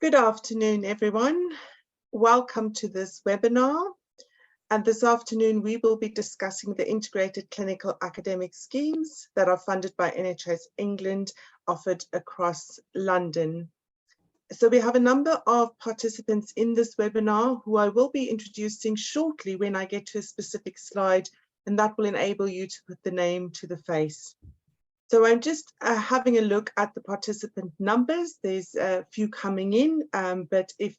Good afternoon, everyone. Welcome to this webinar. And this afternoon, we will be discussing the integrated clinical academic schemes that are funded by NHS England, offered across London. So we have a number of participants in this webinar who I will be introducing shortly when I get to a specific slide, and that will enable you to put the name to the face. So I'm just having a look at the participant numbers. There's a few coming in, but if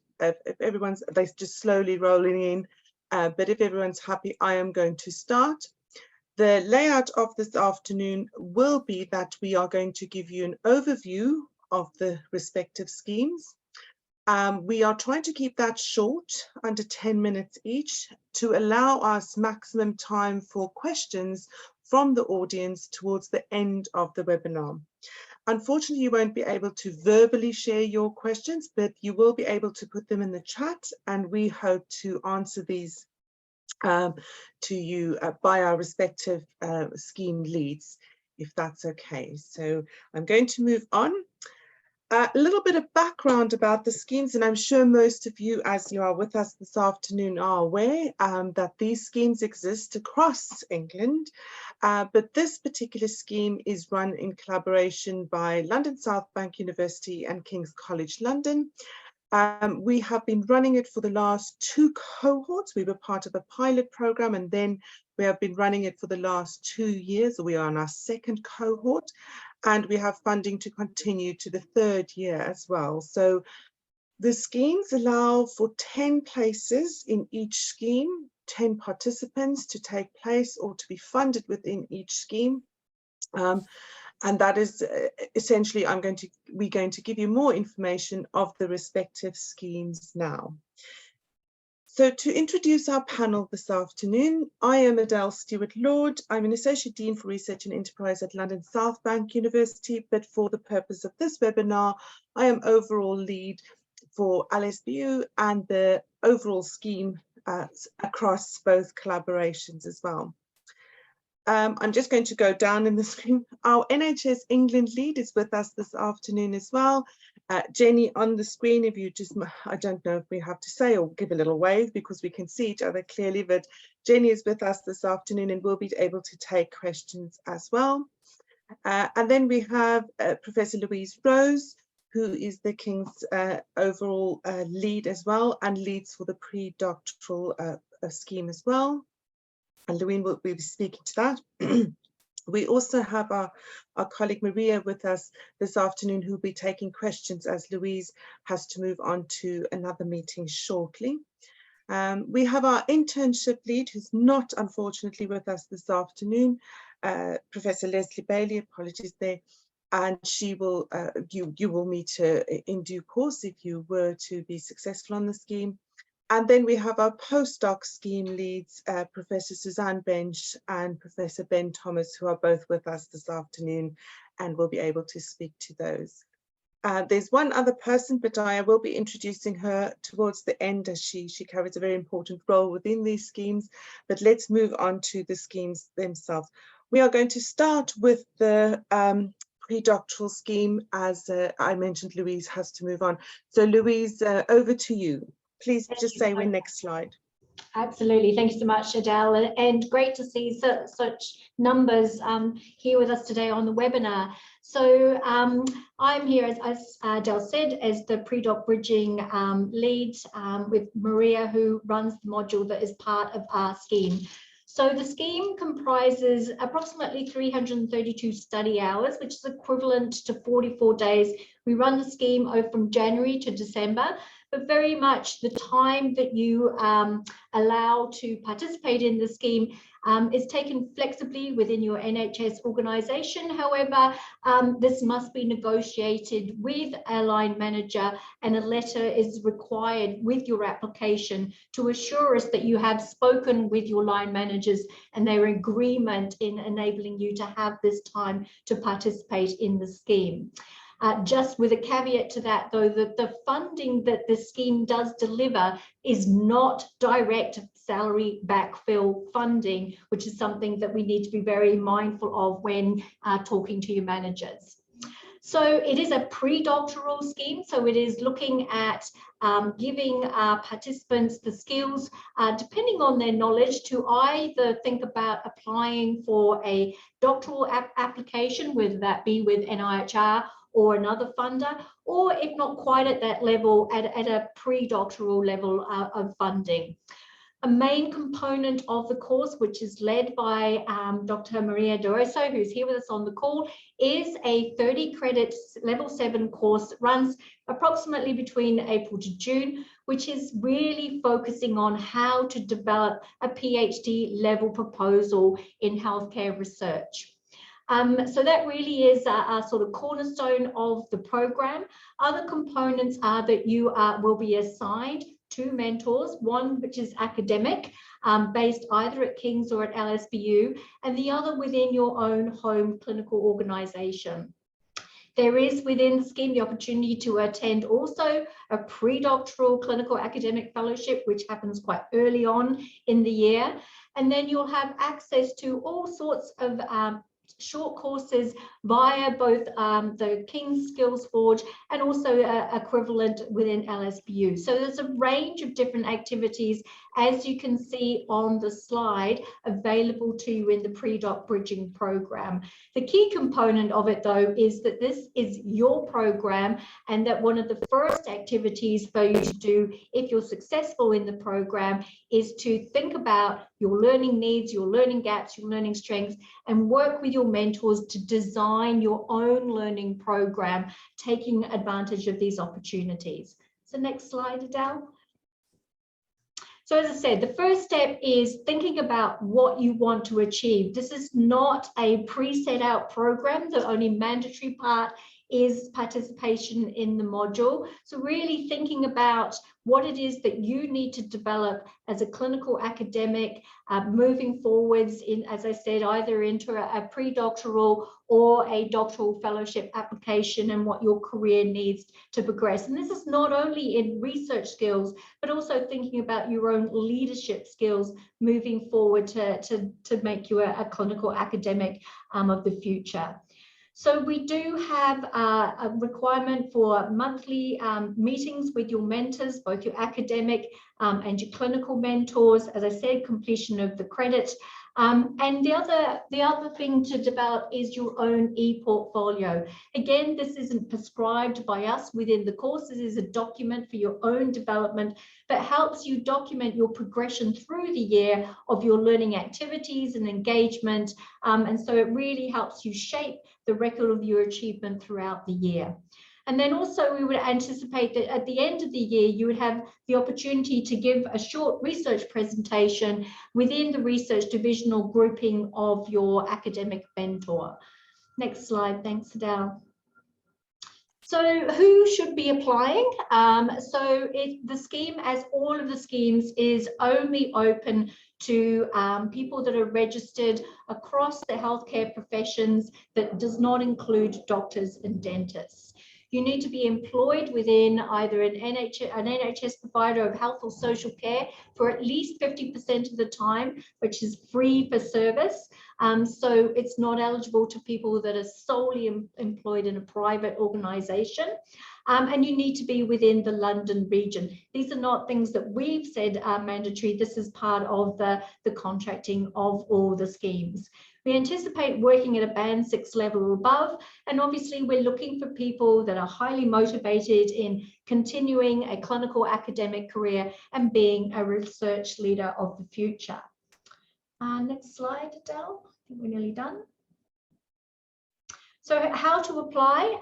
everyone's, they're just slowly rolling in, but if everyone's happy, I am going to start. The layout of this afternoon will be that we are going to give you an overview of the respective schemes. We are trying to keep that short, under 10 minutes each, to allow us maximum time for questions from the audience towards the end of the webinar. Unfortunately, you won't be able to verbally share your questions, but you will be able to put them in the chat, and we hope to answer these to you by our respective scheme leads, if that's okay. So I'm going to move on. A little bit of background about the schemes, and I'm sure most of you, as you are with us this afternoon, are aware that these schemes exist across England, but this particular scheme is run in collaboration by London South Bank University and King's College London. We have been running it for the last 2 cohorts. We were part of a pilot program, and then we have been running it for the last 2 years. We are on our 2nd cohort, and we have funding to continue to the 3rd year as well. So the schemes allow for 10 places in each scheme, 10 participants to take place or to be funded within each scheme. And that is essentially, we're going to give you more information of the respective schemes now. So to introduce our panel this afternoon, I am Adele Stewart-Lord. I'm an Associate Dean for Research and Enterprise at London South Bank University, but for the purpose of this webinar, I am overall lead for LSBU and the overall scheme across both collaborations as well. I'm just going to go down in the screen. Our NHS England lead is with us this afternoon as well. Jenny on the screen, if you just, I don't know if we have to say or give a little wave because we can see each other clearly, but Jenny is with us this afternoon and will be able to take questions as well. And then we have Professor Louise Rose, who is the King's overall lead as well and leads for the pre-doctoral scheme as well. And Louise will be speaking to that. We also have our colleague Maria with us this afternoon, who will be taking questions as Louise has to move on to another meeting shortly. We have our internship lead, who's not unfortunately with us this afternoon, Professor Leslie Bailey, apologies there, and she will, you will meet her in due course if you were to be successful on the scheme. And then we have our postdoc scheme leads, Professor Suzanne Bench and Professor Ben Thomas, who are both with us this afternoon and will be able to speak to those. There's one other person, but I will be introducing her towards the end as she carries a very important role within these schemes. But let's move on to the schemes themselves. We are going to start with the pre-doctoral scheme. As I mentioned, Louise has to move on. So Louise, over to you. Please just say when next slide. Absolutely. Thank you so much, Adele, and great to see such numbers here with us today on the webinar. So I'm here, as Adele said, as the pre-doc bridging lead with Maria, who runs the module that is part of our scheme. So the scheme comprises approximately 332 study hours, which is equivalent to 44 days. We run the scheme from January to December, but very much the time that you allow to participate in the scheme is taken flexibly within your NHS organisation. However, this must be negotiated with a line manager, and a letter is required with your application to assure us that you have spoken with your line managers and they're in agreement in enabling you to have this time to participate in the scheme. Just with a caveat to that, though, that the funding that the scheme does deliver is not direct salary backfill funding, which is something that we need to be very mindful of when talking to your managers. So it is a pre-doctoral scheme, so it is looking at giving participants the skills, depending on their knowledge, to either think about applying for a doctoral application, whether that be with NIHR or another funder, or if not quite at that level, at a pre-doctoral level of funding. A main component of the course, which is led by Dr. Maria Doroso, who's here with us on the call, is a 30 credit level 7 course that runs approximately between April to June, which is really focusing on how to develop a PhD level proposal in healthcare research. So that really is a sort of cornerstone of the program. Other components are that you will be assigned 2 mentors, one which is academic, based either at King's or at LSBU, and the other within your own home clinical organisation. There is within the scheme the opportunity to attend also a pre-doctoral clinical academic fellowship, which happens quite early on in the year. And then you'll have access to all sorts of short courses via both the King's Skills Forge and also equivalent within LSBU. So there's a range of different activities, as you can see on the slide, available to you in the pre-doc bridging program. The key component of it, though, is that this is your program, and that one of the first activities for you to do if you're successful in the program is to think about your learning needs, your learning gaps, your learning strengths, and work with your mentors to design your own learning program, taking advantage of these opportunities. So next slide, Adele. So as I said, the first step is thinking about what you want to achieve. This is not a pre-set out program. The only mandatory part is participation in the module. So really thinking about what it is that you need to develop as a clinical academic, moving forwards in, as I said, either into a pre-doctoral or a doctoral fellowship application, and what your career needs to progress. And this is not only in research skills, but also thinking about your own leadership skills moving forward to make you a clinical academic of the future. So we do have a requirement for monthly meetings with your mentors, both your academic and your clinical mentors. As I said, completion of the credit. And the other thing to develop is your own e-portfolio. Again, this isn't prescribed by us within the course. This is a document for your own development that helps you document your progression through the year of your learning activities and engagement. And so it really helps you shape the record of your achievement throughout the year. And then also we would anticipate that at the end of the year, you would have the opportunity to give a short research presentation within the research divisional grouping of your academic mentor. Next slide, thanks, Adele. So who should be applying? The scheme, as all of the schemes, is only open to people that are registered across the healthcare professions. That does not include doctors and dentists. You need to be employed within either an NHS provider of health or social care for at least 50% of the time, which is free for service. So it's not eligible to people that are solely employed in a private organisation. And you need to be within the London region. These are not things that we've said are mandatory. This is part of the contracting of all the schemes. We anticipate working at a band 6 level or above, and obviously we're looking for people that are highly motivated in continuing a clinical academic career and being a research leader of the future. Next slide, Adele. I think we're nearly done. So how to apply?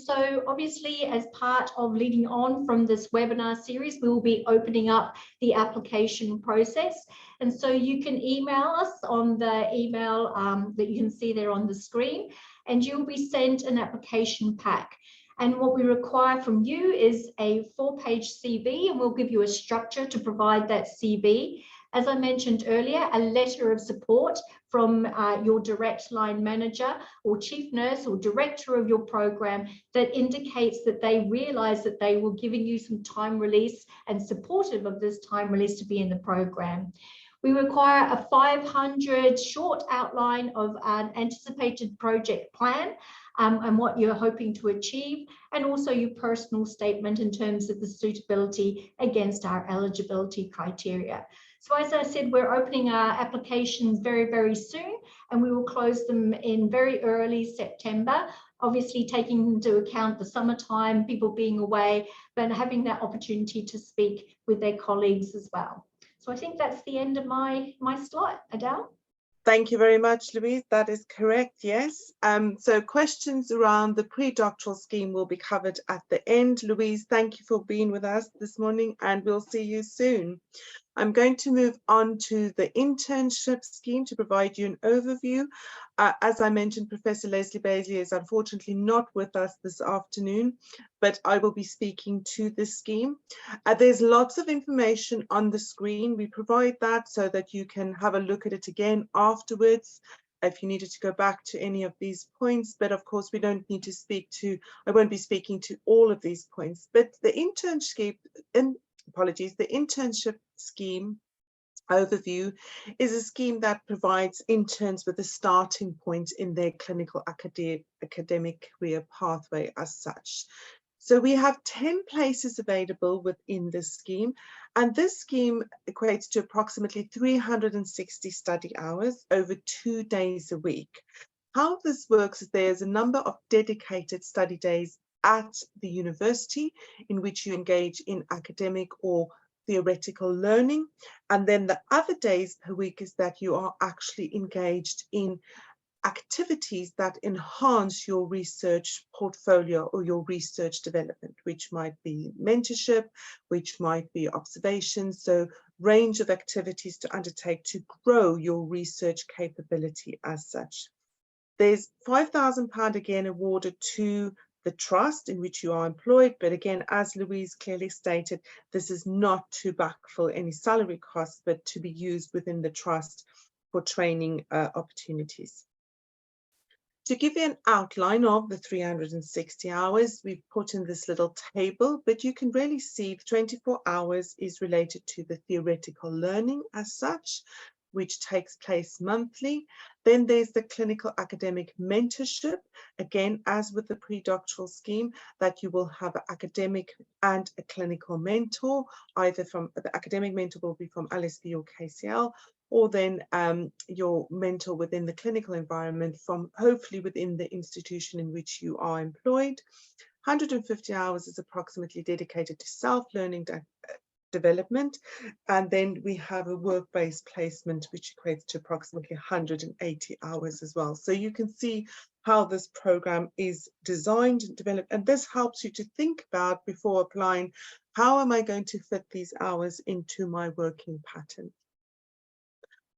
So obviously, as part of leading on from this webinar series, we will be opening up the application process. And so you can email us on the email that you can see there on the screen, and you'll be sent an application pack. And what we require from you is a 4-page CV, and we'll give you a structure to provide that CV. As I mentioned earlier, a letter of support from your direct line manager or chief nurse or director of your program that indicates that they realise that they were giving you some time release and supportive of this time release to be in the program. We require a 500 short outline of an anticipated project plan and what you're hoping to achieve, and also your personal statement in terms of the suitability against our eligibility criteria. So as I said, we're opening our applications very, very soon, and we will close them in very early September, obviously taking into account the summertime, people being away, but having that opportunity to speak with their colleagues as well. So I think that's the end of my slot. Adele? Thank you very much, Louise. That is correct, yes. So questions around the pre-doctoral scheme will be covered at the end. Louise, thank you for being with us this morning, and we'll see you soon. I'm going to move on to the internship scheme to provide you an overview. As I mentioned, Professor Leslie Baisley is unfortunately not with us this afternoon, but I will be speaking to this scheme. There's lots of information on the screen. We provide that so that you can have a look at it again afterwards if you needed to go back to any of these points, but of course we don't need to speak to, I won't be speaking to all of these points, but the internship, the internship scheme overview is a scheme that provides interns with a starting point in their clinical academic career pathway as such. So we have 10 places available within this scheme, and this scheme equates to approximately 360 study hours over 2 days a week. How this works is there's a number of dedicated study days at the university in which you engage in academic or theoretical learning, and then the other days per week is that you are actually engaged in activities that enhance your research portfolio or your research development, which might be mentorship, which might be observations, so range of activities to undertake to grow your research capability as such. There's £5,000 again awarded to the trust in which you are employed, but again, as Louise clearly stated, this is not to backfill any salary costs, but to be used within the trust for training opportunities. To give you an outline of the 360 hours, we've put in this little table, but you can really see 24 hours is related to the theoretical learning as such, which takes place monthly. Then there's the clinical academic mentorship, again, as with the pre-doctoral scheme, that you will have an academic and a clinical mentor, either from the academic mentor will be from LSBU or KCL, or then your mentor within the clinical environment from hopefully within the institution in which you are employed. 150 hours is approximately dedicated to self-learning development, and then we have a work-based placement which equates to approximately 180 hours as well. So you can see how this program is designed and developed, and this helps you to think about before applying, how am I going to fit these hours into my working pattern?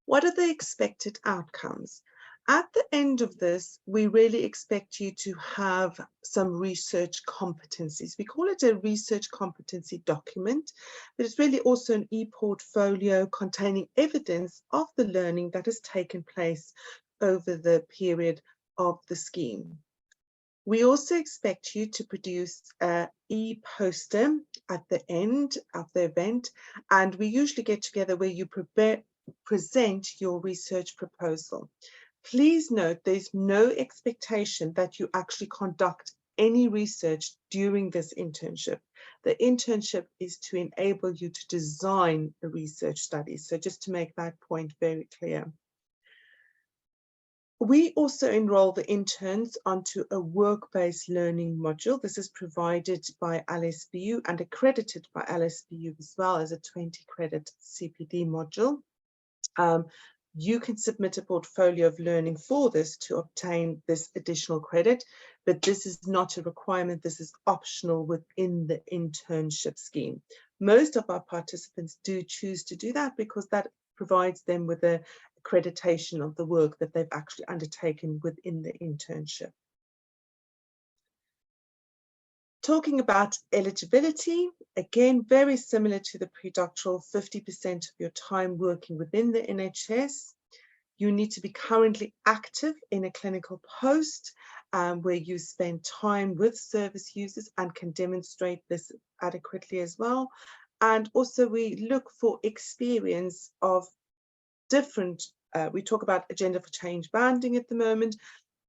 What are the expected outcomes? At the end of this, we really expect you to have some research competencies. We call it a research competency document, but it's really also an e-portfolio containing evidence of the learning that has taken place over the period of the scheme. We also expect you to produce an e-poster at the end of the event, and we usually get together where you present your research proposal. Please note there's no expectation that you actually conduct any research during this internship. The internship is to enable you to design a research study. So just to make that point very clear. We also enroll the interns onto a work-based learning module. This is provided by LSBU and accredited by LSBU as well as a 20-credit CPD module. You can submit a portfolio of learning for this to obtain this additional credit, but this is not a requirement. This is optional within the internship scheme. Most of our participants do choose to do that because that provides them with an accreditation of the work that they've actually undertaken within the internship. Talking about eligibility, again, very similar to the pre-doctoral, 50% of your time working within the NHS. You need to be currently active in a clinical post where you spend time with service users and can demonstrate this adequately as well. And also we look for experience of different. We talk about agenda for change banding at the moment,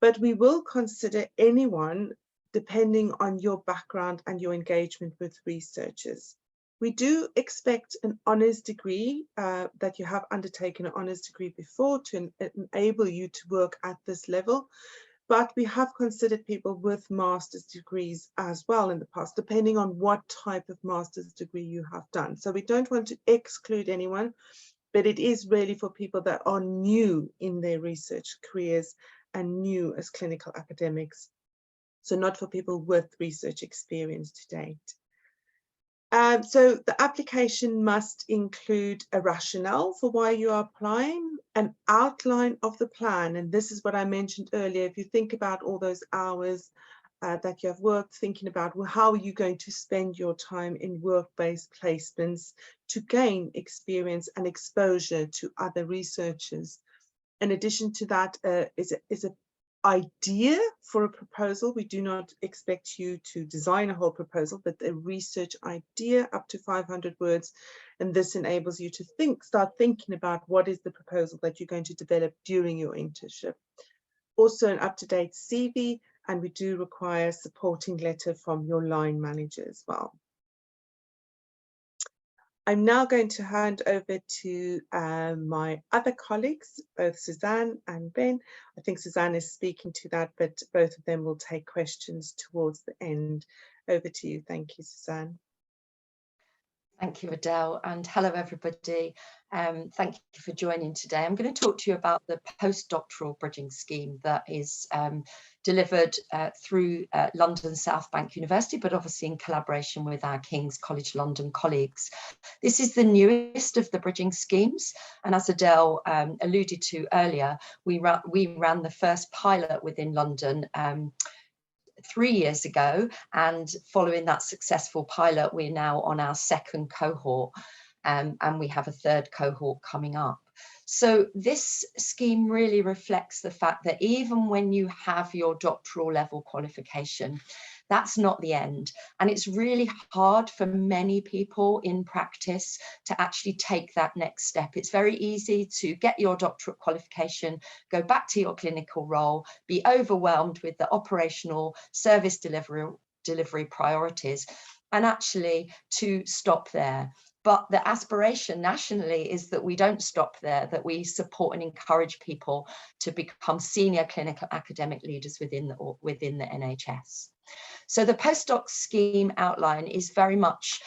but we will consider anyone depending on your background and your engagement with researchers. We do expect an honours degree, that you have undertaken an honours degree before to enable you to work at this level. But we have considered people with master's degrees as well in the past, depending on what type of master's degree you have done. So we don't want to exclude anyone, but it is really for people that are new in their research careers and new as clinical academics. So not for people with research experience to date. So the application must include a rationale for why you are applying, an outline of the plan, and this is what I mentioned earlier. If you think about all those hours that you have worked, thinking about, well, how are you going to spend your time in work-based placements to gain experience and exposure to other researchers. In addition to that, is an idea for a proposal. We do not expect you to design a whole proposal, but a research idea up to 500 words. And this enables you to start thinking about what is the proposal that you're going to develop during your internship. Also an up-to-date CV, and we do require a supporting letter from your line manager as well. I'm now going to hand over to my other colleagues, both Suzanne and Ben. I think Suzanne is speaking to that, but both of them will take questions towards the end. Over to you. Thank you, Suzanne. Thank you, Adele, and hello, everybody. Thank you for joining today. I'm going to talk to you about the postdoctoral bridging scheme that is delivered through London South Bank University, but obviously in collaboration with our King's College London colleagues. This is the newest of the bridging schemes, and as Adele alluded to earlier, we ran the first pilot within London 3 years ago, and following that successful pilot, we're now on our second cohort, and we have a third cohort coming up. So this scheme really reflects the fact that even when you have your doctoral level qualification, that's not the end. And it's really hard for many people in practice to actually take that next step. It's very easy to get your doctorate qualification, go back to your clinical role, be overwhelmed with the operational service delivery priorities, and actually to stop there. But the aspiration nationally is that we don't stop there, that we support and encourage people to become senior clinical academic leaders within the NHS. So the postdoc scheme outline is very much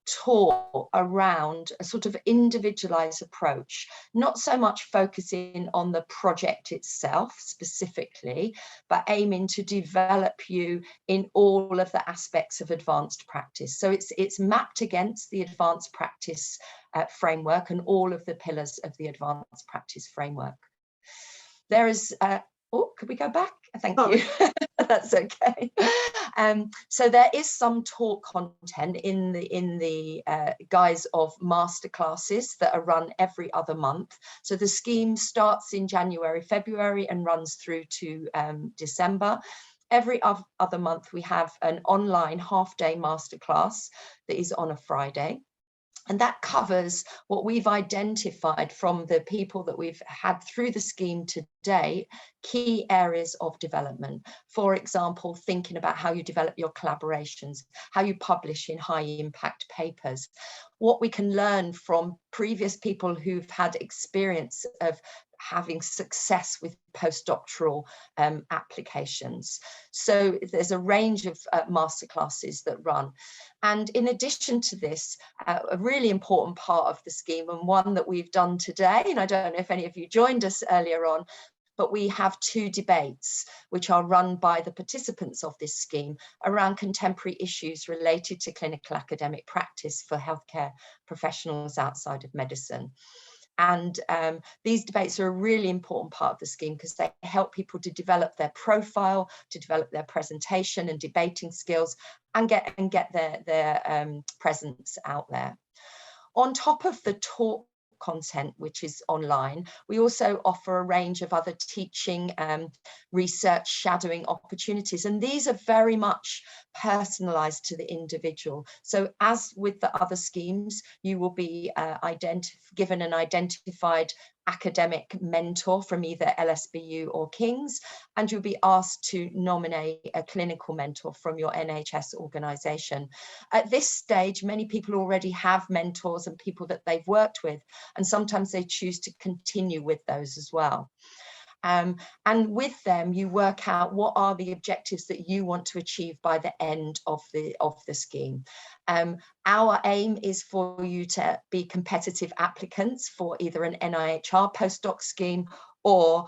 taught around a sort of individualized approach, not so much focusing on the project itself specifically, but aiming to develop you in all of the aspects of advanced practice. So it's mapped against the advanced practice framework and all of the pillars of the advanced practice framework. There is oh, could we go back? Thank you. That's okay. So there is some talk content in the guise of masterclasses that are run every other month. So the scheme starts in January, February and runs through to December. Every other month we have an online half-day masterclass that is on a Friday. And that covers what we've identified from the people that we've had through the scheme to date, key areas of development. For example, thinking about how you develop your collaborations, how you publish in high impact papers, what we can learn from previous people who've had experience of having success with postdoctoral applications. So there's a range of masterclasses that run. And in addition to this, a really important part of the scheme, and one that we've done today, and I don't know if any of you joined us earlier on, but we have 2 debates which are run by the participants of this scheme around contemporary issues related to clinical academic practice for healthcare professionals outside of medicine. And these debates are a really important part of the scheme because they help people to develop their profile, to develop their presentation and debating skills, and get their presence out there. On top of the talk content which is online. We also offer a range of other teaching, research, shadowing opportunities, and these are very much personalised to the individual. So as with the other schemes, you will be given an identified academic mentor from either LSBU or King's, and you'll be asked to nominate a clinical mentor from your NHS organisation. At this stage, many people already have mentors and people that they've worked with, and sometimes they choose to continue with those as well. And with them, you work out what are the objectives that you want to achieve by the end of the scheme. Our aim is for you to be competitive applicants for either an NIHR postdoc scheme or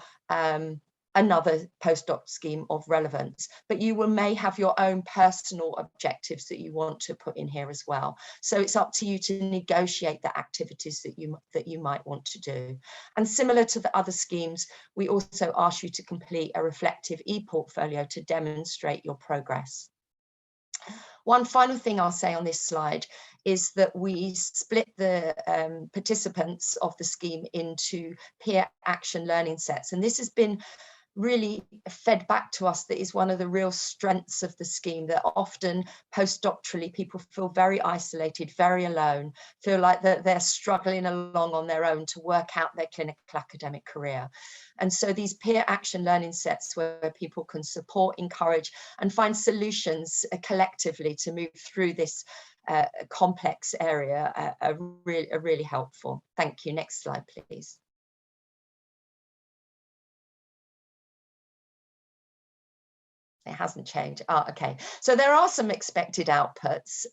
another postdoc scheme of relevance, but you may have your own personal objectives that you want to put in here as well. So it's up to you to negotiate the activities that you might want to do. And similar to the other schemes, we also ask you to complete a reflective e-portfolio to demonstrate your progress. One final thing I'll say on this slide is that we split the participants of the scheme into peer action learning sets, and this has been really fed back to us that is one of the real strengths of the scheme, that often postdoctorally people feel very isolated, very alone, feel like that they're struggling along on their own to work out their clinical academic career. And so these peer action learning sets where people can support, encourage and find solutions collectively to move through this complex area are really helpful. Thank you. Next slide, please. It hasn't changed. Okay. So there are some expected outputs.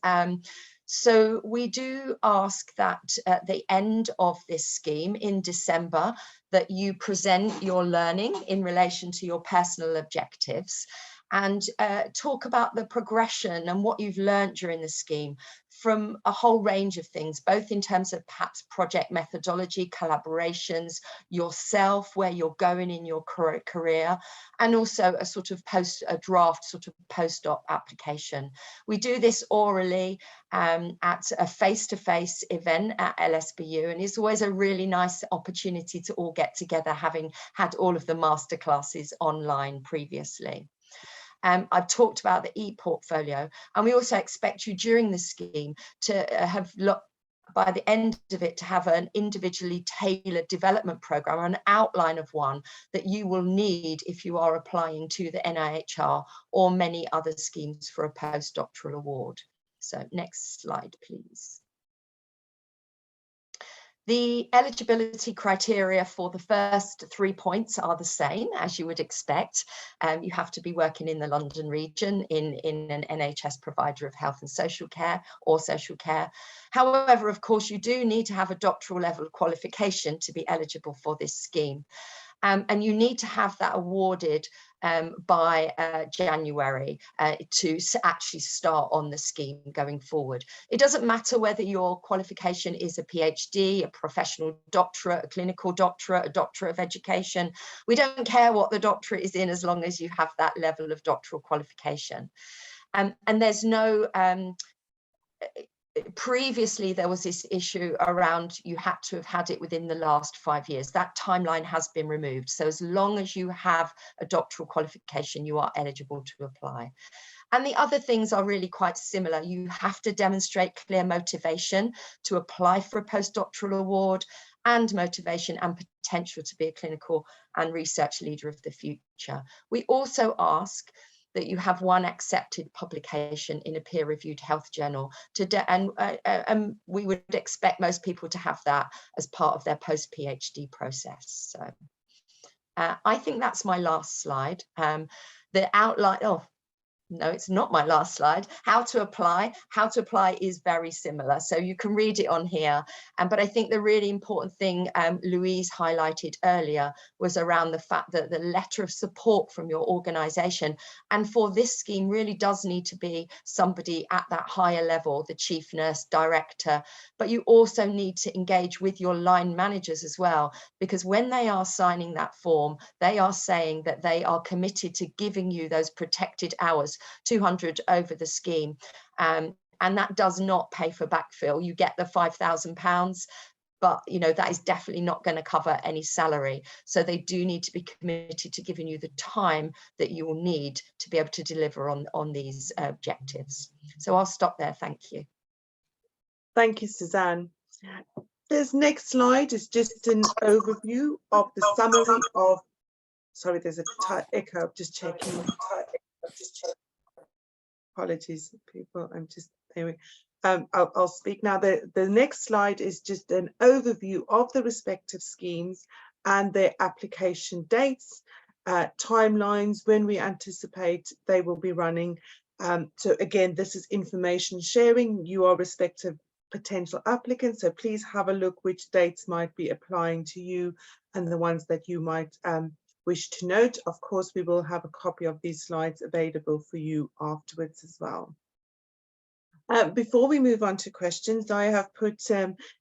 So we do ask that at the end of this scheme in December that you present your learning in relation to your personal objectives and talk about the progression and what you've learned during the scheme from a whole range of things, both in terms of perhaps project methodology, collaborations, yourself, where you're going in your career, and also a sort of draft sort of postdoc application. We do this orally at a face-to-face event at LSBU, and it's always a really nice opportunity to all get together, having had all of the masterclasses online previously. I've talked about the e-portfolio, and we also expect you during the scheme to have by the end of it to have an individually tailored development program or an outline of one that you will need if you are applying to the NIHR or many other schemes for a postdoctoral award. So next slide, please. The eligibility criteria for the first 3 points are the same as you would expect. You have to be working in the London region in an NHS provider of health and social care or social care. However, of course, you do need to have a doctoral level qualification to be eligible for this scheme. And you need to have that awarded by January to actually start on the scheme going forward. It doesn't matter whether your qualification is a PhD, a professional doctorate, a clinical doctorate, a doctorate of education. We don't care what the doctorate is in as long as you have that level of doctoral qualification. And there's no previously there was this issue around you had to have had it within the last 5 years. That timeline has been removed. So as long as you have a doctoral qualification, you are eligible to apply. And the other things are really quite similar. You have to demonstrate clear motivation to apply for a postdoctoral award and motivation and potential to be a clinical and research leader of the future. We also ask that you have one accepted publication in a peer-reviewed health journal, and we would expect most people to have that as part of their post-PhD process. So I think that's my last slide. The outline, no, it's not my last slide. How to apply is very similar. So you can read it on here. But I think the really important thing Louise highlighted earlier was around the fact that the letter of support from your organisation, and for this scheme really does need to be somebody at that higher level, the chief nurse, director, but you also need to engage with your line managers as well, because when they are signing that form, they are saying that they are committed to giving you those protected hours, 200 over the scheme, and that does not pay for backfill. You get the £5,000, but that is definitely not going to cover any salary. So they do need to be committed to giving you the time that you will need to be able to deliver on these objectives. So I'll stop there. Thank you. Thank you, Suzanne. This next slide is just an overview of the summary of, sorry, there's a echo, I'm just checking. Apologies, people, I'm just, anyway. I'll speak now. The next slide is just an overview of the respective schemes and their application dates, timelines, when we anticipate they will be running. So again, this is information sharing. You are respective potential applicants, so please have a look which dates might be applying to you and the ones that you might wish to note. Of course, we will have a copy of these slides available for you afterwards as well. Before we move on to questions, I have put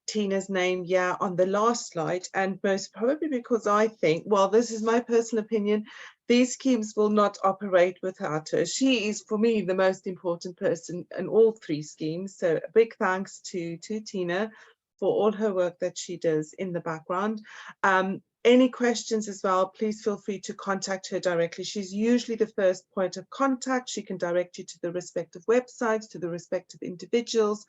Tina's name on the last slide, and most probably because I think, well, this is my personal opinion, these schemes will not operate without her. She is, for me, the most important person in all three schemes. So a big thanks to Tina for all her work that she does in the background. Any questions as well, please feel free to contact her directly. She's usually the first point of contact. She can direct you to the respective websites, to the respective individuals,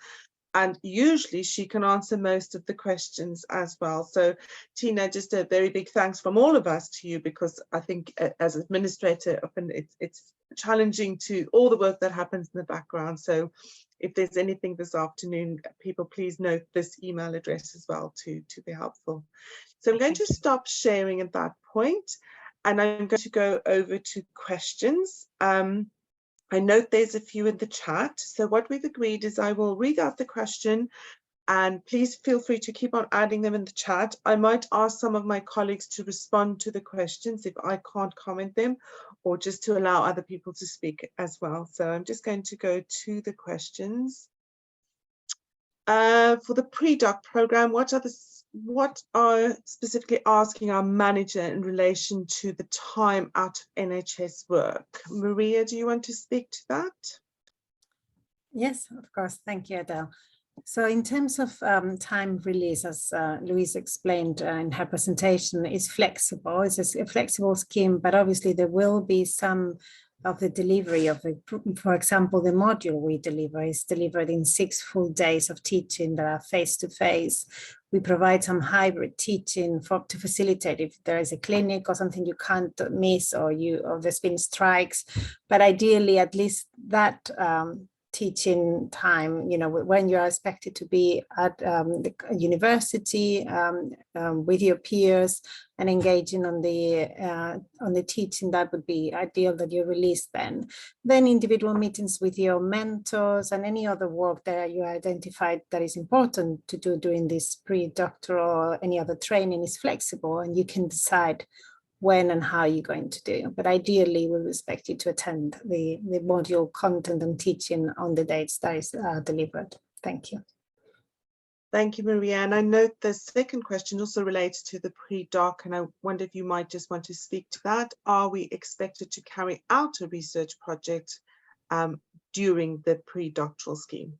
and usually she can answer most of the questions as well. So Tina, just a very big thanks from all of us to you, because I think as administrator, often it's challenging to all the work that happens in the background. So if there's anything this afternoon, people please note this email address as well to be helpful. So I'm going to stop sharing at that point, and I'm going to go over to questions. I note there's a few in the chat. So what we've agreed is I will read out the question, and please feel free to keep on adding them in the chat. I might ask some of my colleagues to respond to the questions if I can't comment them, or just to allow other people to speak as well. So I'm just going to go to the questions. For the pre-doc program, what are specifically asking our manager in relation to the time out of NHS work? Maria, do you want to speak to that? Yes, of course. Thank you, Adele. So in terms of time release, as Louise explained in her presentation, is flexible. It's a flexible scheme, but obviously there will be some of the delivery of it. For example, the module we deliver is delivered in 6 full days of teaching that are face-to-face. We provide some hybrid teaching to facilitate if there is a clinic or something you can't miss, or there's been strikes. But ideally, at least that teaching time, when you are expected to be at the university with your peers and engaging on the teaching, that would be ideal that you release then. Then individual meetings with your mentors and any other work that you identified that is important to do during this pre-doctoral or any other training is flexible, and you can decide when and how you're going to do. But ideally, we expect you to attend the module content and teaching on the dates that is delivered. Thank you. Thank you, Maria. And I note the second question also relates to the pre-doc, and I wonder if you might just want to speak to that. Are we expected to carry out a research project during the pre-doctoral scheme?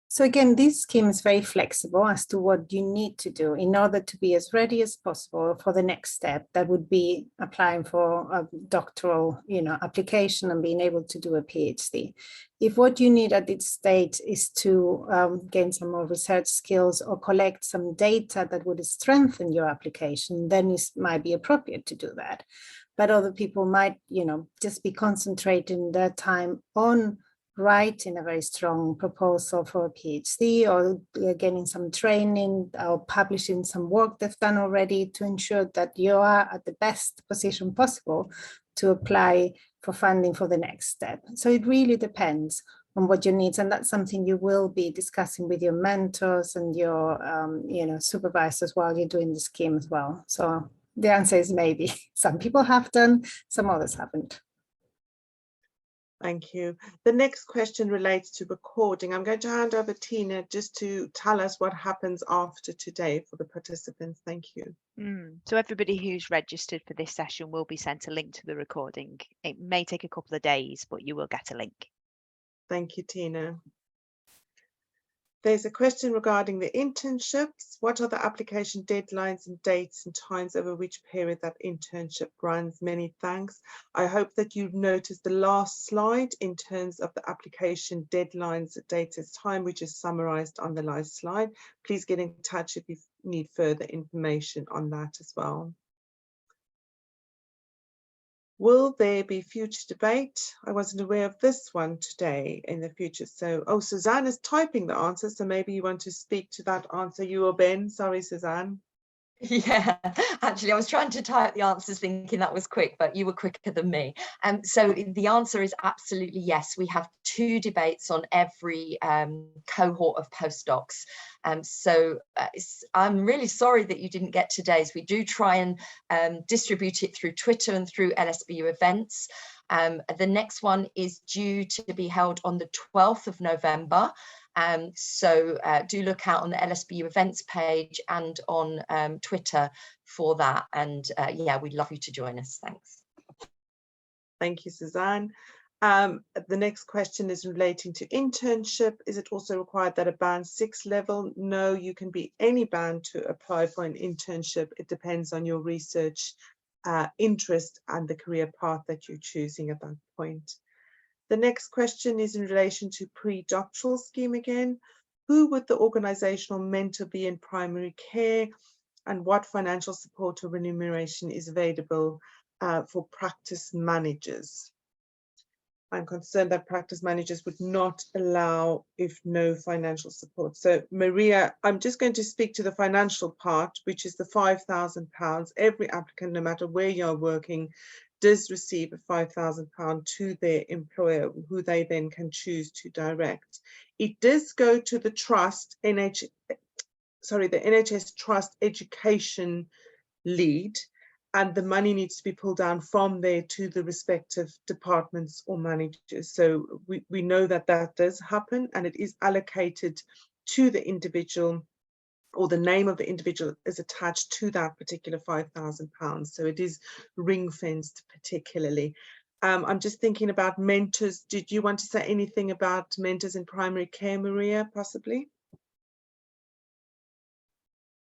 So again, this scheme is very flexible as to what you need to do in order to be as ready as possible for the next step. That would be applying for a doctoral, application and being able to do a PhD. If what you need at this stage is to gain some more research skills or collect some data that would strengthen your application, then it might be appropriate to do that. But other people might, just be concentrating their time on writing a very strong proposal for a PhD, or getting some training or publishing some work they've done already to ensure that you are at the best position possible to apply for funding for the next step. So it really depends on what your needs, and that's something you will be discussing with your mentors and your supervisors while you're doing the scheme as well. So the answer is maybe. Some people have done, some others haven't. Thank you. The next question relates to recording. I'm going to hand over to Tina just to tell us what happens after today for the participants. Thank you. So everybody who's registered for this session will be sent a link to the recording. It may take a couple of days, but you will get a link. Thank you, Tina. There's a question regarding the internships. What are the application deadlines and dates and times over which period that internship runs? Many thanks. I hope that you've noticed the last slide in terms of the application deadlines, dates and time, which is summarized on the last slide. Please get in touch if you need further information on that as well. Will there be future debate? I wasn't aware of this one today in the future. So, oh, Suzanne is typing the answer. So maybe you want to speak to that answer, you or Ben. Sorry, Suzanne. Yeah, actually, I was trying to type the answers thinking that was quick, but you were quicker than me. So the answer is absolutely yes. We have 2 debates on every cohort of postdocs. I'm really sorry that you didn't get today's. We do try and distribute it through Twitter and through LSBU events. The next one is due to be held on the 12th of November. So do look out on the LSBU events page and on Twitter for that. And yeah, we'd love you to join us. Thanks. Thank you, Suzanne. The next question is relating to internship. Is it also required that a band 6 level? No, you can be any band to apply for an internship. It depends on your research interest and the career path that you're choosing at that point. The next question is in relation to pre-doctoral scheme again. Who would the organizational mentor be in primary care, and what financial support or remuneration is available for practice managers? I'm concerned that practice managers would not allow if no financial support. So Maria, I'm just going to speak to the financial part, which is the £5,000. Every applicant, no matter where you're working, does receive a £5,000 to their employer, who they then can choose to direct. It does go to the trust, the NHS Trust Education Lead, and the money needs to be pulled down from there to the respective departments or managers. So we know that that does happen, and it is allocated to the individual, or the name of the individual is attached to that particular £5,000. So it is ring fenced particularly. I'm just thinking about mentors. Did you want to say anything about mentors in primary care, Maria, possibly?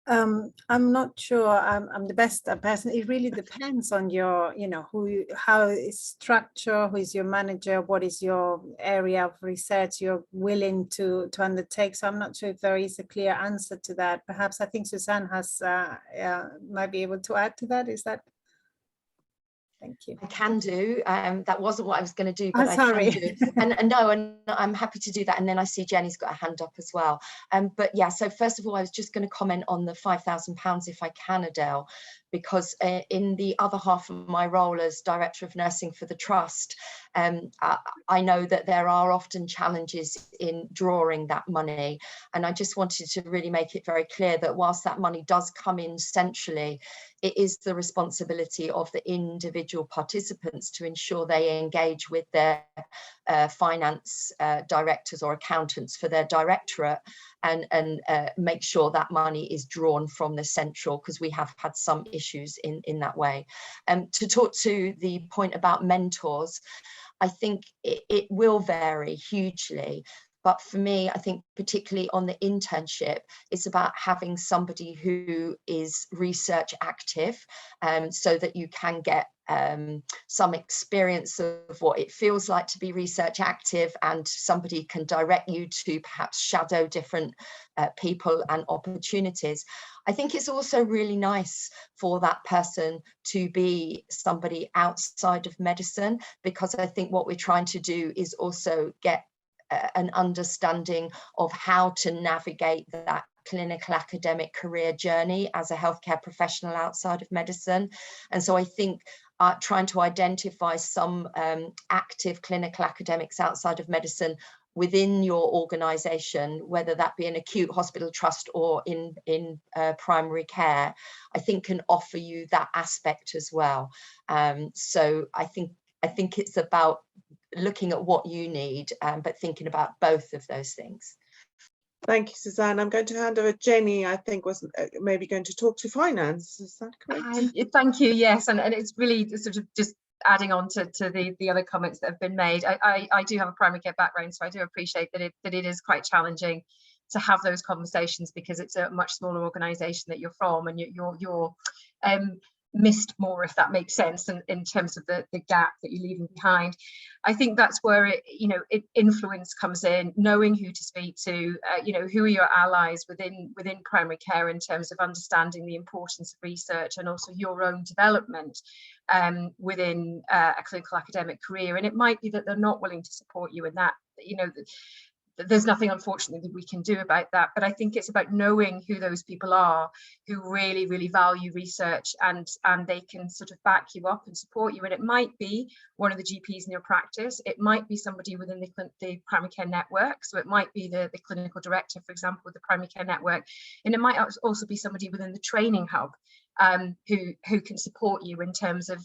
I'm not sure I'm the best person. It really depends on your, how is structure, who is your manager, what is your area of research you're willing to undertake. So I'm not sure if there is a clear answer to that. Perhaps I think Suzanne has might be able to add to that. Is that? Thank you. I can do. That wasn't what I was going to do, but I sorry. can do. And I'm happy to do that. And then I see Jenny's got a hand up as well. But yeah, so first of all, I was just going to comment on the £5,000 if I can, Adele, because in the other half of my role as Director of Nursing for the Trust, I know that there are often challenges in drawing that money. And I just wanted to really make it very clear that whilst that money does come in centrally, it is the responsibility of the individual participants to ensure they engage with their finance directors or accountants for their directorate and make sure that money is drawn from the central, because we have had some issues in that way. To talk to the point about mentors, I think it will vary hugely. But for me, I think particularly on the internship, it's about having somebody who is research active, so that you can get some experience of what it feels like to be research active, and somebody can direct you to perhaps shadow different people and opportunities. I think it's also really nice for that person to be somebody outside of medicine, because I think what we're trying to do is also get an understanding of how to navigate that clinical academic career journey as a healthcare professional outside of medicine. And so I think trying to identify some active clinical academics outside of medicine within your organisation, whether that be an acute hospital trust or in primary care, I think can offer you that aspect as well. So I think it's about looking at what you need, but thinking about both of those things. Thank you, Suzanne. I'm going to hand over Jenny, I think was maybe going to talk to finance. Is that correct? Thank you, yes. And it's really sort of just adding on to the other comments that have been made. I do have a primary care background, so I do appreciate that it is quite challenging have those conversations, because it's a much smaller organisation that you're from, and you're missed more, if that makes sense, in terms of the gap that you're leaving behind. I think that's where influence comes in, knowing who to speak to, who are your allies within primary care in terms of understanding the importance of research and also your own development within a clinical academic career. And it might be that they're not willing to support you in that, there's nothing, unfortunately, that we can do about that. But I think it's about knowing who those people are who really, really value research, and they can sort of back you up and support you. And it might be one of the GPs in your practice. It might be somebody within the primary care network. So it might be the clinical director, for example, with the primary care network. And it might also be somebody within the training hub who can support you in terms of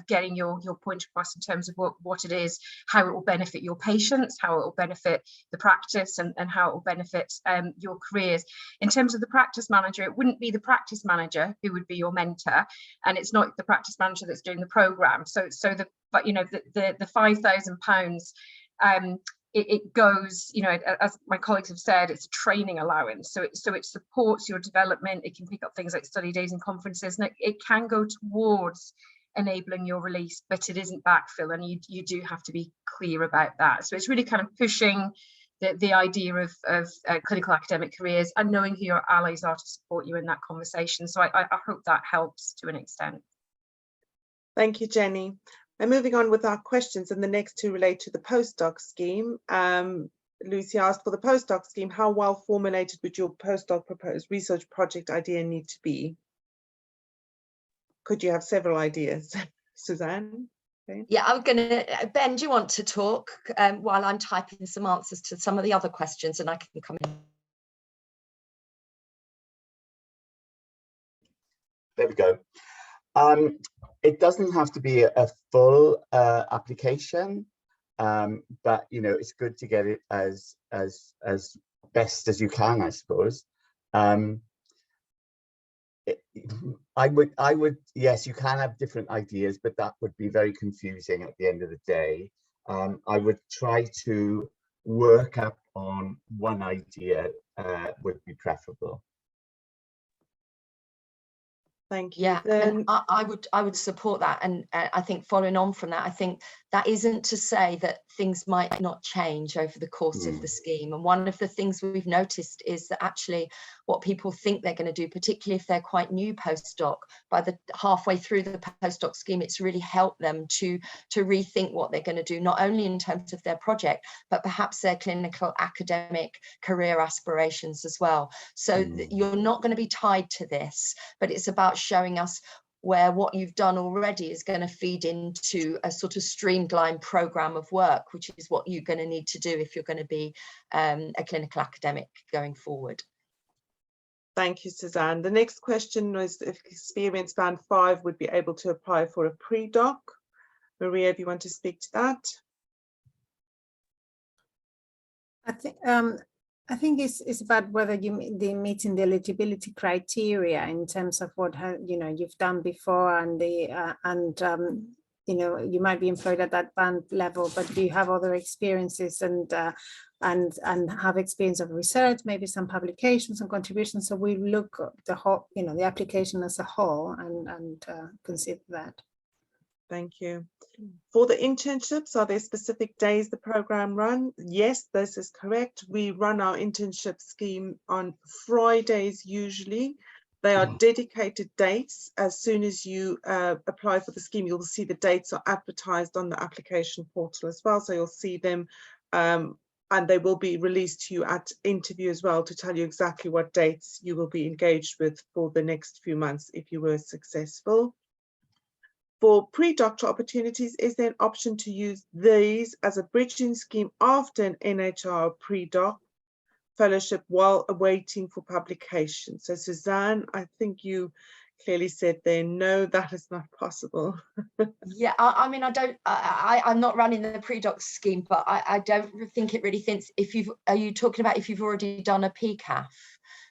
getting your point across in terms of what it is, how it will benefit your patients, how it will benefit the practice, and how it will benefit your careers. In terms of the practice manager, it wouldn't be the practice manager who would be your mentor, and it's not the practice manager that's doing the programme. So the £5,000, it goes, as my colleagues have said, it's a training allowance. So it supports your development. It can pick up things like study days and conferences, and it can go towards enabling your release, but it isn't backfill, and you do have to be clear about that. So it's really kind of pushing the idea of clinical academic careers and knowing who your allies are to support you in that conversation. So I hope that helps to an extent. Thank you, Jenny. And moving on with our questions, and the next two relate to the postdoc scheme. Lucy asked, for the postdoc scheme, how well formulated would your postdoc proposed research project idea need to be? Could you have several ideas? Suzanne? Okay. Yeah, I'm gonna, Ben, do you want to talk while I'm typing some answers to some of the other questions, and I can come in? There we go. It doesn't have to be a full application, but it's good to get it as best as you can, I suppose. I would, yes, you can have different ideas, but that would be very confusing at the end of the day. I would try to work up on one idea would be preferable. Thank you. Yeah, and I would support that, and I think following on from that, I think that isn't to say that things might not change over the course of the scheme. And one of the things we've noticed is that actually what people think they're going to do, particularly if they're quite new postdoc, by the halfway through the postdoc scheme, it's really helped them to rethink what they're going to do, not only in terms of their project, but perhaps their clinical academic career aspirations as well. So you're not going to be tied to this, but it's about showing us where what you've done already is going to feed into a sort of streamlined program of work, which is what you're going to need to do if you're going to be a clinical academic going forward. Thank you, Suzanne. The next question was if Experience Band 5 would be able to apply for a pre-doc. Maria, if you want to speak to that. I think it's about whether they're meeting the eligibility criteria in terms of what you've done before, and you might be employed at that band level, but do you have other experiences and have experience of research, maybe some publications and contributions. So we look at the whole, the application as a whole and consider that. Thank you. For the internships, are there specific days the program run? Yes, this is correct. We run our internship scheme on Fridays usually. They are dedicated dates. As soon as you apply for the scheme, you'll see the dates are advertised on the application portal as well. So you'll see them and they will be released to you at interview as well to tell you exactly what dates you will be engaged with for the next few months if you were successful. For pre-doctoral opportunities, is there an option to use these as a bridging scheme after an NHR pre-doc fellowship while awaiting for publication? So Suzanne, I think you clearly said there, no, that is not possible. Yeah, I mean, I'm not running the pre-doc scheme, but I don't think it really thinks, are you talking about if you've already done a PCAF?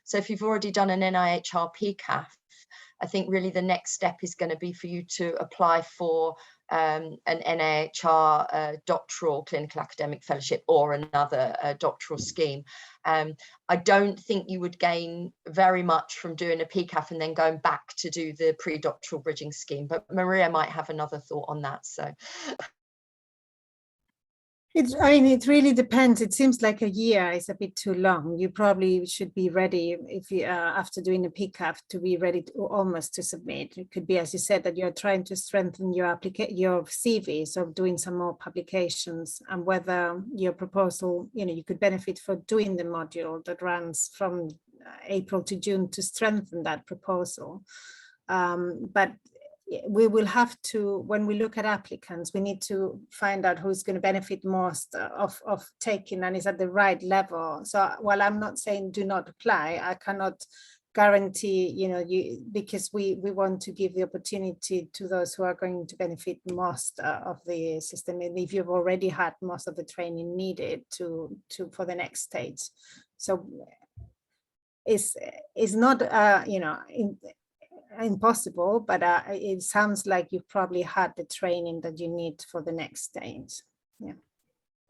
So if you've already done an NIHR PCAF, I think really the next step is going to be for you to apply for an NAHR doctoral clinical academic fellowship or another doctoral scheme. I don't think you would gain very much from doing a PCAF and then going back to do the pre-doctoral bridging scheme, but Maria might have another thought on that. So I mean, it really depends. It seems like a year is a bit too long. You probably should be ready if you after doing a PCAF to be ready to almost to submit. It could be, as you said, that you're trying to strengthen your CV, so doing some more publications, and whether your proposal, you could benefit for doing the module that runs from April to June to strengthen that proposal. But we will have to, when we look at applicants, we need to find out who's going to benefit most of taking and is at the right level. So while I'm not saying do not apply, I cannot guarantee, because we want to give the opportunity to those who are going to benefit most of the system. And if you've already had most of the training needed for the next stage. So it's not, impossible, but it sounds like you've probably had the training that you need for the next stage. Yeah.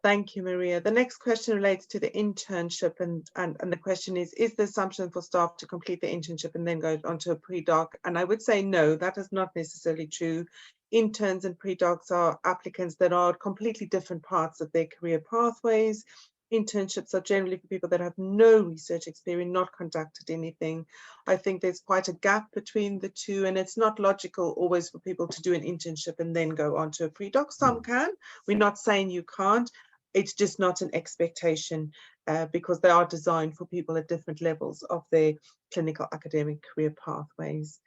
Thank you, Maria. The next question relates to the internship, and the question is the assumption for staff to complete the internship and then go on to a pre-doc? And I would say no, that is not necessarily true. Interns and pre-docs are applicants that are at completely different parts of their career pathways. Internships are generally for people that have no research experience, not conducted anything. I think there's quite a gap between the two, and it's not logical always for people to do an internship and then go on to a pre-doc. Some can. We're not saying you can't. It's just not an expectation because they are designed for people at different levels of their clinical academic career pathways.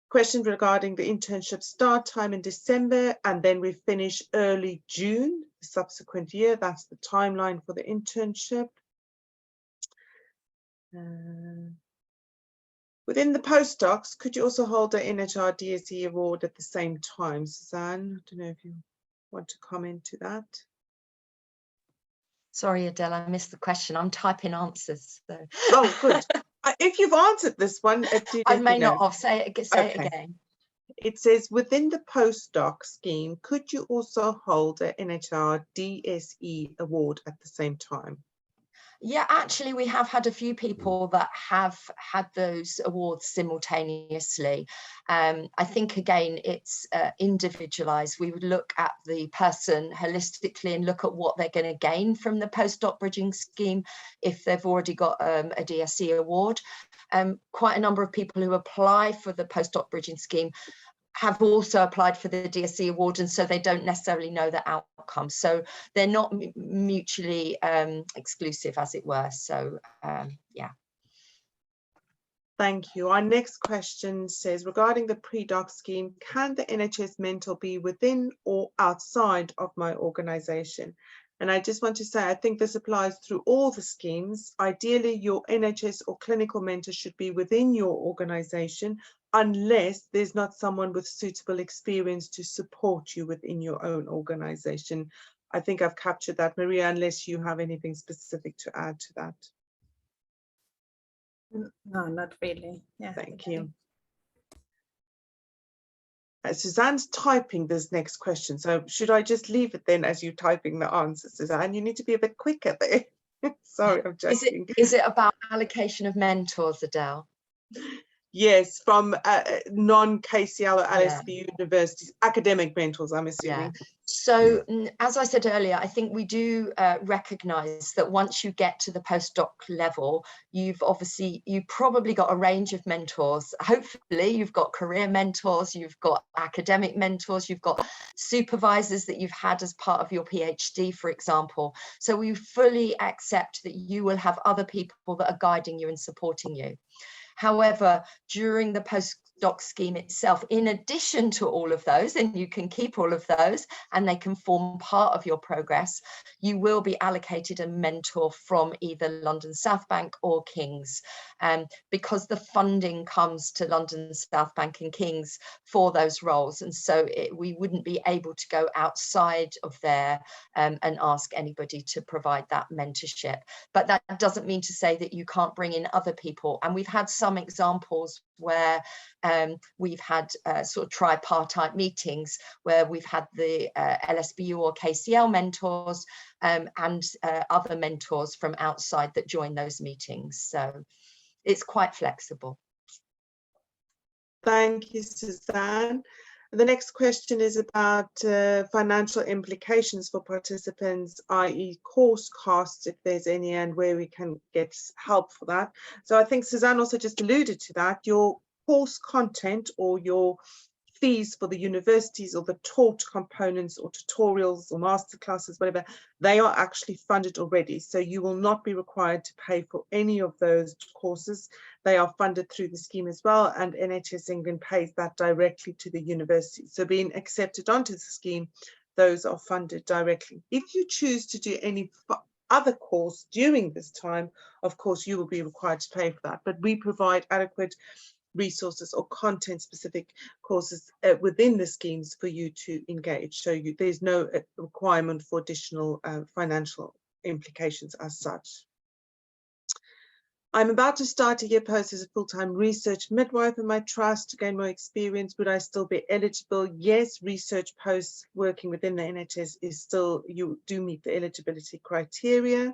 Question regarding the internship start time in December, and then we finish early June, the subsequent year. That's the timeline for the internship. Within the postdocs, could you also hold an NHR DSE award at the same time? Suzanne, I don't know if you want to comment to that. sorry, Adele, I missed the question. I'm typing answers. So. Oh, good. If you've answered this one, I may not have. Say it again. It says, within the postdoc scheme, could you also hold an NHR DSE award at the same time? Yeah, actually, we have had a few people that have had those awards simultaneously. I think, again, it's individualized. We would look at the person holistically and look at what they're going to gain from the postdoc bridging scheme if they've already got a DSE award. Quite a number of people who apply for the postdoc bridging scheme have also applied for the DSE award, and so they don't necessarily know the outcome. So they're not mutually exclusive, as it were. So yeah. Thank you. Our next question says, regarding the pre-doc scheme, can the NHS mentor be within or outside of my organisation? And I just want to say, I think this applies through all the schemes. Ideally, your NHS or clinical mentor should be within your organisation, unless there's not someone with suitable experience to support you within your own organisation. I think I've captured that, Maria, unless you have anything specific to add to that. No, not really. Yeah. Thank you. Suzanne's typing this next question, so should I just leave it then as you typing the answer, Suzanne? You need to be a bit quicker there. Sorry, I'm joking. Is it about allocation of mentors, Adele? Yes, from non-KCL or LSBU universities, academic mentors, I'm assuming. Yeah. So as I said earlier, I think we do recognise that once you get to the postdoc level, you've probably got a range of mentors. Hopefully you've got career mentors, you've got academic mentors, you've got supervisors that you've had as part of your PhD, for example. So we fully accept that you will have other people that are guiding you and supporting you. However, during the postdoc scheme itself, in addition to all of those, and you can keep all of those and they can form part of your progress, you will be allocated a mentor from either London South Bank or King's, because the funding comes to London South Bank and King's for those roles. And so we wouldn't be able to go outside of there and ask anybody to provide that mentorship. But that doesn't mean to say that you can't bring in other people. And we've had some examples where we've had sort of tripartite meetings where we've had the LSBU or KCL mentors and other mentors from outside that join those meetings. So it's quite flexible. Thank you, Suzanne. The next question is about financial implications for participants, i.e. course costs, if there's any, and where we can get help for that. So I think Suzanne also just alluded to that. Your course content or your fees for the universities or the taught components or tutorials or masterclasses, whatever, they are actually funded already. So you will not be required to pay for any of those courses. They are funded through the scheme as well, and NHS England pays that directly to the university. So being accepted onto the scheme, those are funded directly. If you choose to do any other course during this time, of course, you will be required to pay for that, but we provide adequate resources or content specific courses within the schemes for you to engage. So there's no requirement for additional financial implications as such. I'm about to start a year post as a full-time research midwife in my trust to gain more experience. Would I still be eligible? Yes, research posts working within the NHS is still, you do meet the eligibility criteria.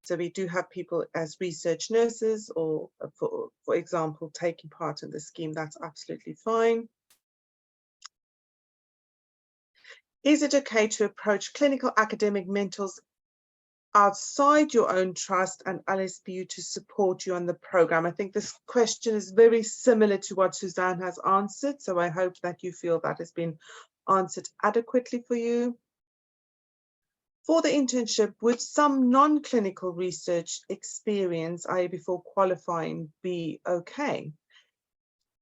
So we do have people as research nurses or, for example, taking part in the scheme. That's absolutely fine. Is it okay to approach clinical academic mentors outside your own trust and LSBU to support you on the program? I think this question is very similar to what Suzanne has answered. So I hope that you feel that has been answered adequately for you. For the internship, would some non-clinical research experience, i.e. before qualifying, be okay?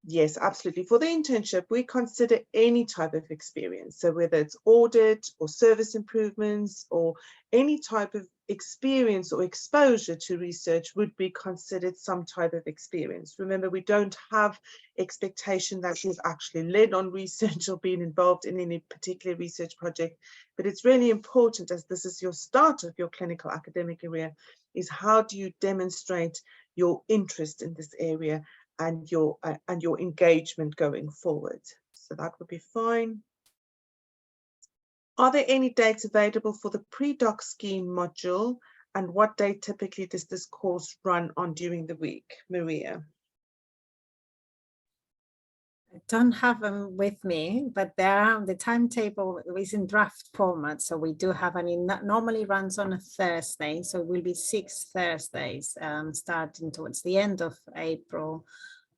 Yes, absolutely. For the internship, we consider any type of experience. So whether it's audit or service improvements or any type of experience or exposure to research would be considered some type of experience. Remember, we don't have expectation that you've actually led on research or been involved in any particular research project, but it's really important, as this is your start of your clinical academic career, is how do you demonstrate your interest in this area and your engagement going forward. So that would be fine. Are there any dates available for the pre-doc scheme module, and what date typically does this course run on during the week? Maria. I don't have them with me, but the timetable is in draft format. So we do have, normally runs on a Thursday. So it will be 6 Thursdays starting towards the end of April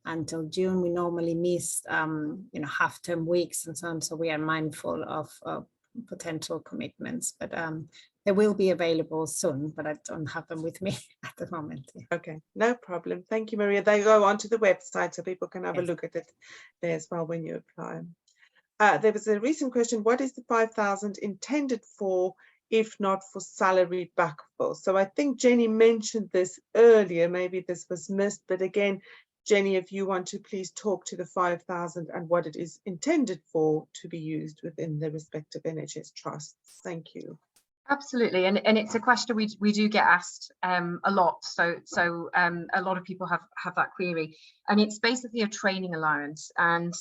until June. We normally miss, half-term weeks and so on. So we are mindful of potential commitments, but they will be available soon, but I don't have them with me at the moment. Okay, no problem. Thank you, Maria. They go onto the website so people can have a look at it there as well when you apply. There was a recent question, what is the 5,000 intended for if not for salary backfill? So I think Jenny mentioned this earlier, maybe this was missed, but again, Jenny, if you want to please talk to the 5,000 and what it is intended for to be used within the respective NHS trusts. Thank you. Absolutely, and it's a question we do get asked a lot. So a lot of people have that query, and it's basically a training allowance, and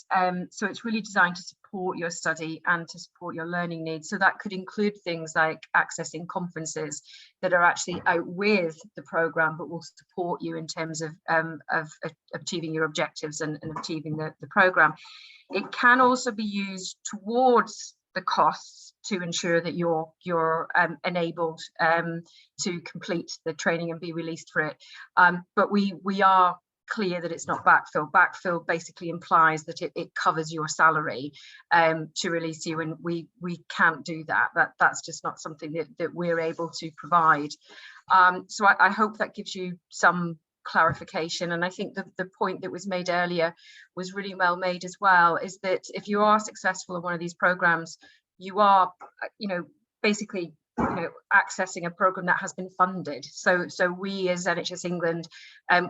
so it's really designed to support your study and to support your learning needs. So that could include things like accessing conferences that are actually out with the program, but will support you in terms of achieving your objectives and achieving the program. It can also be used towards the costs to ensure that you're enabled to complete the training and be released for it. But we are clear that it's not backfill. Backfill basically implies that it covers your salary to release you, and we can't do that. That's just not something that we're able to provide. So I hope that gives you some clarification, and I think the point that was made earlier was really well made as well, is that if you are successful in one of these programs, you are basically accessing a program that has been funded. So we as NHS England,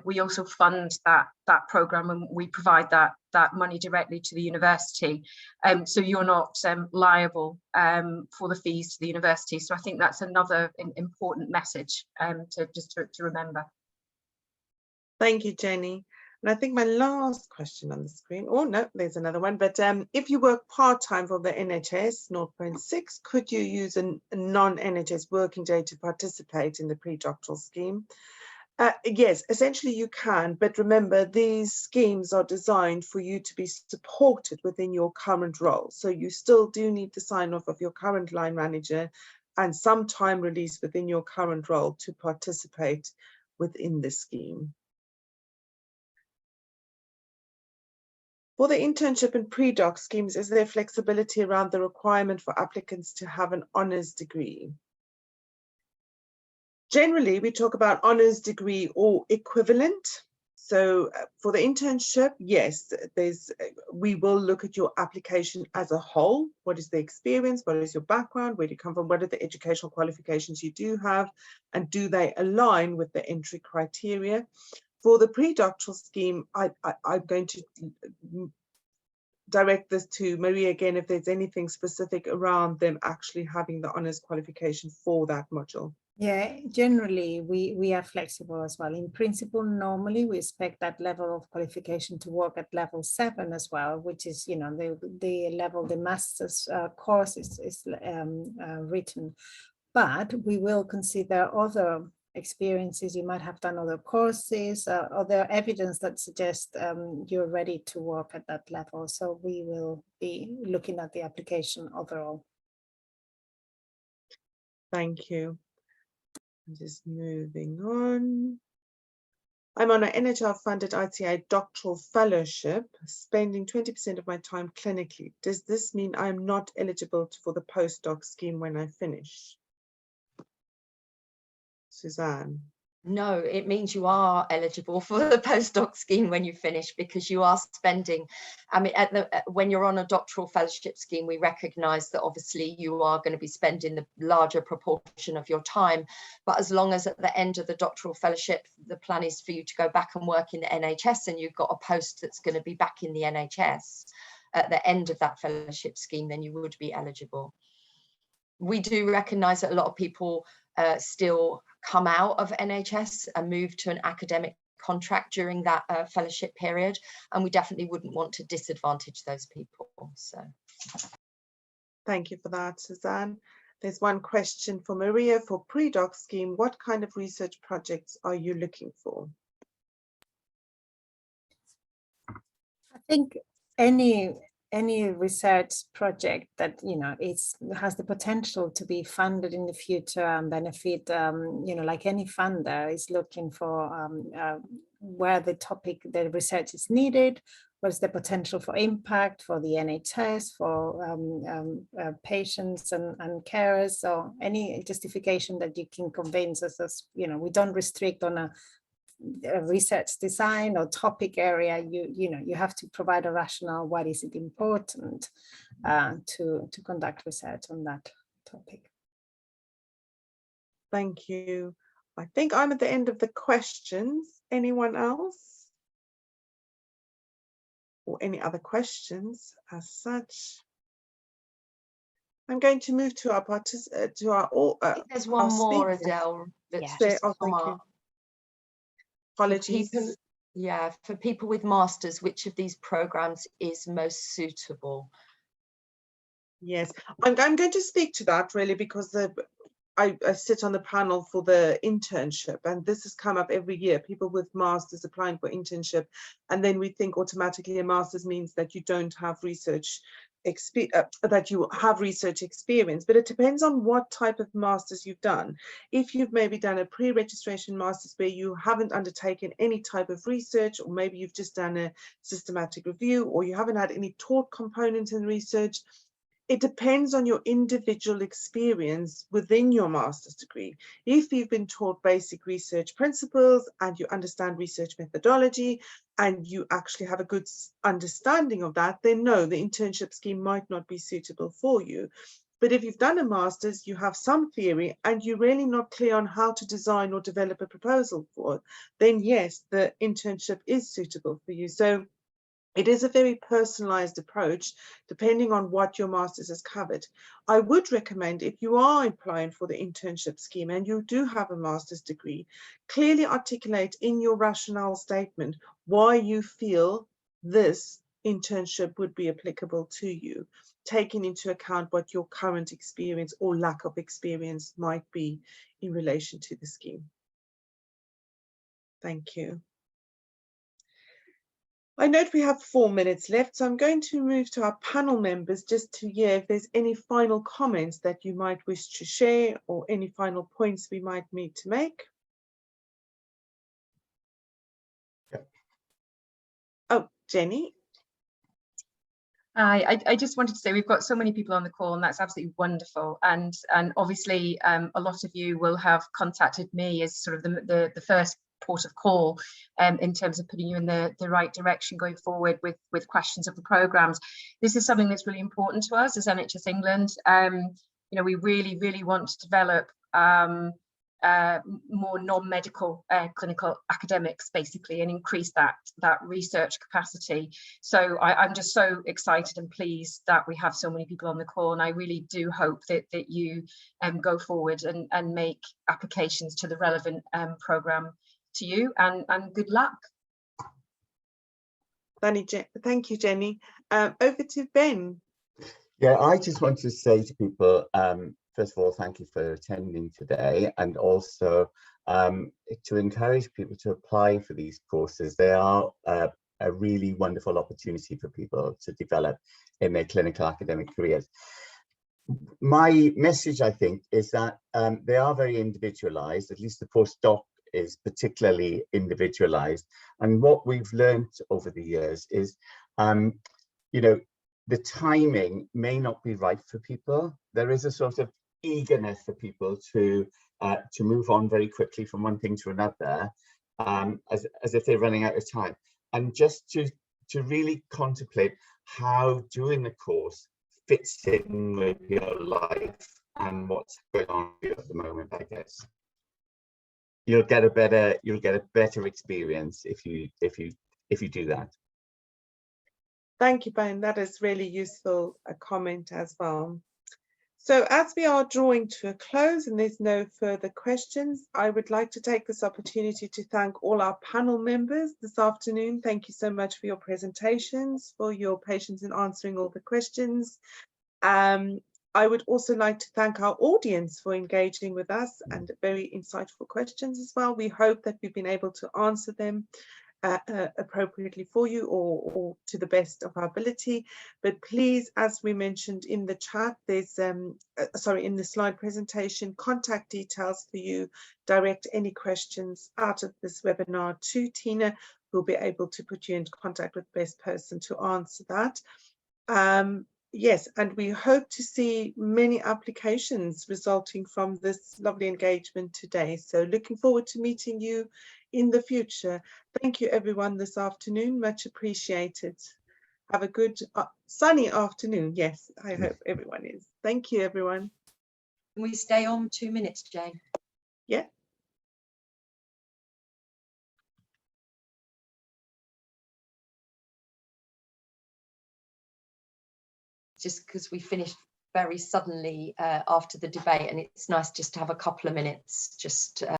we also fund that program, and we provide that money directly to the university. So you're not liable for the fees to the university. So I think that's another important message to remember. Thank you, Jenny. And I think my last question on the screen, oh no, there's another one, but if you work part-time for the NHS 0.6, could you use a non-NHS working day to participate in the pre-doctoral scheme? Yes, essentially you can, but remember these schemes are designed for you to be supported within your current role. So you still do need the sign-off of your current line manager and some time release within your current role to participate within the scheme. For the internship and pre-doc schemes, is there flexibility around the requirement for applicants to have an honours degree? Generally, we talk about honours degree or equivalent. So for the internship, yes, we will look at your application as a whole. What is the experience? What is your background? Where do you come from? What are the educational qualifications you do have? And do they align with the entry criteria? For the pre-doctoral scheme, I'm going to direct this to Maria again, if there's anything specific around them actually having the honours qualification for that module. Yeah, generally we are flexible as well. In principle, normally we expect that level of qualification to work at level 7 as well, which is, you know, the level the master's course is written. But we will consider other experiences. You might have done other courses, other evidence that suggests you're ready to work at that level. So we will be looking at the application overall. Thank you. I'm just moving on. I'm on an NHR-funded ICA doctoral fellowship, spending 20% of my time clinically. Does this mean I'm not eligible for the postdoc scheme when I finish? Suzanne. No, it means you are eligible for the postdoc scheme when you finish, because you are spending, I mean, when you're on a doctoral fellowship scheme, we recognise that obviously you are going to be spending the larger proportion of your time. But as long as at the end of the doctoral fellowship, the plan is for you to go back and work in the NHS, and you've got a post that's going to be back in the NHS at the end of that fellowship scheme, then you would be eligible. We do recognise that a lot of people still come out of NHS and move to an academic contract during that fellowship period, and we definitely wouldn't want to disadvantage those people. So thank you for that, Suzanne. There's one question for Maria. For pre-doc scheme, what kind of research projects are you looking for? I think any research project that, you know, has the potential to be funded in the future and benefit, you know, like any funder is looking for where the research is needed, what's the potential for impact for the NHS, for patients and carers, or any justification that you can convince us, as, you know, we don't restrict on a research design or topic area. You know, you have to provide a rationale. What is it important to conduct research on that topic? Thank you. I think I'm at the end of the questions. Anyone else? Or any other questions as such? I'm going to move to our there's one more, speakers. Adele. Yes. Oh, thank you. Apologies. For people with masters, which of these programs is most suitable? Yes, I'm going to speak to that really, because I sit on the panel for the internship, and this has come up every year, people with masters applying for internship, and then we think automatically a master's means that you don't have research that you have research experience, but it depends on what type of masters you've done. If you've maybe done a pre-registration masters where you haven't undertaken any type of research, or maybe you've just done a systematic review, or you haven't had any taught components in research, it depends on your individual experience within your master's degree. If you've been taught basic research principles and you understand research methodology and you actually have a good understanding of that, then no, the internship scheme might not be suitable for you. But if you've done a master's, you have some theory and you're really not clear on how to design or develop a proposal for it, then yes, the internship is suitable for you. So It is a very personalized approach, depending on what your master's has covered. I would recommend, if you are applying for the internship scheme and you do have a master's degree, clearly articulate in your rationale statement why you feel this internship would be applicable to you, taking into account what your current experience or lack of experience might be in relation to the scheme. Thank you. I note we have 4 minutes left, so I'm going to move to our panel members just to hear if there's any final comments that you might wish to share or any final points we might need to make. Oh, Jenny. I just wanted to say we've got so many people on the call, and that's absolutely wonderful. And obviously a lot of you will have contacted me as sort of the first port of call in terms of putting you in the right direction going forward with questions of the programmes. This is something that's really important to us as NHS England. You know, we really want to develop more non-medical clinical academics, basically, and increase that research capacity. So I'm just so excited and pleased that we have so many people on the call, and I really do hope that you go forward and make applications to the relevant programme to you, and good luck. Thank you, Jenny. Over to Ben. Yeah, I just want to say to people, first of all, thank you for attending today, and also to encourage people to apply for these courses. They are a really wonderful opportunity for people to develop in their clinical academic careers. My message, I think, is that they are very individualized, at least the postdoc is particularly individualized. And what we've learned over the years is, you know, the timing may not be right for people. There is a sort of eagerness for people to move on very quickly from one thing to another, as if they're running out of time. And just to really contemplate how doing the course fits in with your life and what's going on at the moment, I guess. You'll get a better experience if you do that. Thank you, Ben. That is really useful a comment as well. So as we are drawing to a close and there's no further questions, I would like to take this opportunity to thank all our panel members this afternoon. Thank you so much for your presentations, for your patience in answering all the questions. I would also like to thank our audience for engaging with us and very insightful questions as well. We hope that we've been able to answer them appropriately for you or to the best of our ability. But please, as we mentioned in the chat, there's in the slide presentation, contact details for you. Direct any questions out of this webinar to Tina, who'll be able to put you in contact with the best person to answer that. Yes, and we hope to see many applications resulting from this lovely engagement today. So looking forward to meeting you in the future. Thank you everyone this afternoon, much appreciated. Have a good sunny afternoon. Yes, I hope everyone is. Thank you everyone. Can we stay on 2 minutes, Jane? Yeah. Just because we finished very suddenly after the debate, and it's nice just to have a couple of minutes just